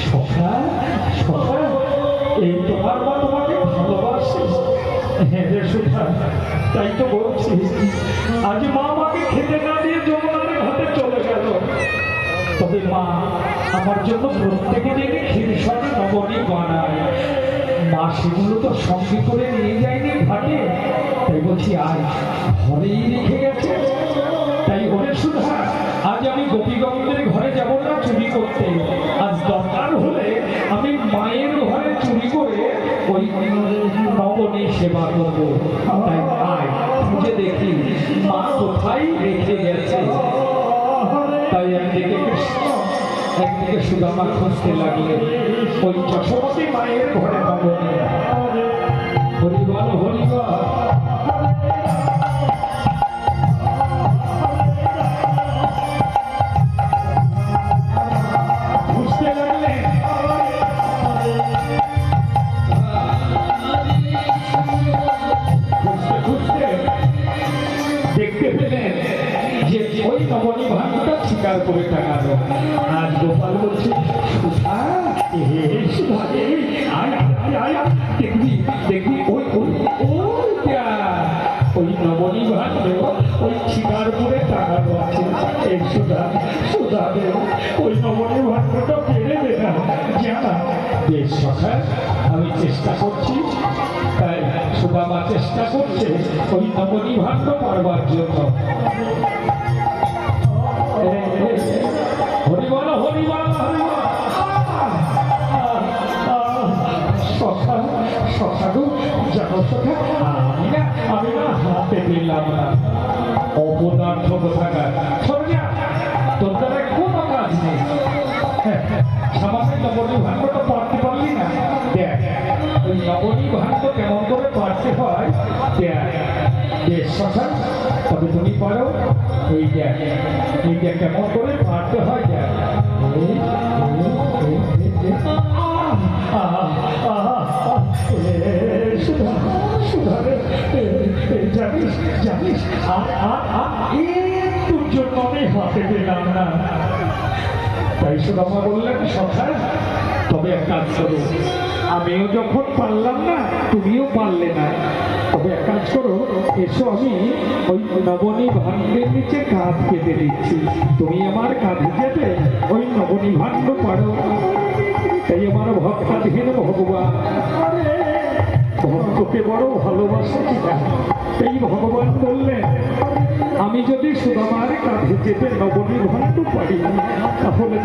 সখা সখা, এই তোমার মা তোমাকে ভালোবাসে। হ্যাঁ রে সুধা, তাই তো বলছি। আজ মা আমাকে খেতে না দিয়ে যমুনার ঘাটে চলে গেল। তবে মা আমার জন্য প্রত্যেকে দিনে ক্ষীরসাধে নবনী বানায়। মা সেগুলো তো সঙ্গে করে নিয়ে যায়নি ঘাটে, তাই বলছি আজ ঘরেই রেখে গেছে। তাই ওরে সুধা, আজ আমি গোপীগঞ্জের ঘরে যাব না চুরি করতে। আজ দরকার হলে আমি মায়ের ঘরে চুরি করে ওই নবনী সেবা করব। তাই আয় খুঁজে দেখি মা কোথায় রেখে গেছে। তাই একদিকে কৃষ্ণ একদিকে সুদামা খুঁজতে লাগলেন ওই যশোমতী মায়ের ঘরে নবনী। হরিবল হরিবল। দেখতে পেলেন যে ওই নবনী ভাণ্ডটা স্বীকার করে টাকালো। আজ গোপাল বলছে সুধা, দেখবি দেখবি ওই ওই নবনী ভাণ্ড ওই শিকারপুরে টাকালো আছে। এই সুধা সুধা দেব ওই নবনী ভাণ্ডটা পেরে দে না, জানা। বেশ সখা, আমি চেষ্টা করছি। তাই সুদামা চেষ্টা করছে ওই নবনী ভাণ্ড পারবার জন্য। হরিবল হরিবল হরিবল। সখা সখা গো, জানো সখা, আমি না হাতে পেলাম না। অপদার্থ কোথাকার, সরজা তোর দ্বারা কোনো কাজ নেই। সামান্য নবনী ভাণ্ডটা পারতে পারলি না। দেখ ওই নবনী ভাণ্ড কেমন করে পারতে হয় দেখ। বেশ সখা, তবে তুমি পারো। এই দেখ এইটা কেমন করে পারতে হয় দেখ। জানিস জানিস তোর জন্য আমি হাতে পেলাম না। তাই সুদামা বললেন সখা, তবে এক কাজ করো, আমিও যখন পারলাম না তুমিও পারলে না, তবে এক কাজ করো, এসো আমি ওই নবনী ভাণ্ডের নিচে কাঁধ কেটে দিচ্ছি। তুমি আমার কাঁধে চেপে ওই নবনী ভাণ্ড পারো। তাই আমার ভক্তাধীন ভগবান ভক্তকে বড় ভালোবাসে কিনা। এই ভগবান বললেন আমি যদি সুদামার কাঁধে চেপে নবনী ভাণ্ড পারি তাহলে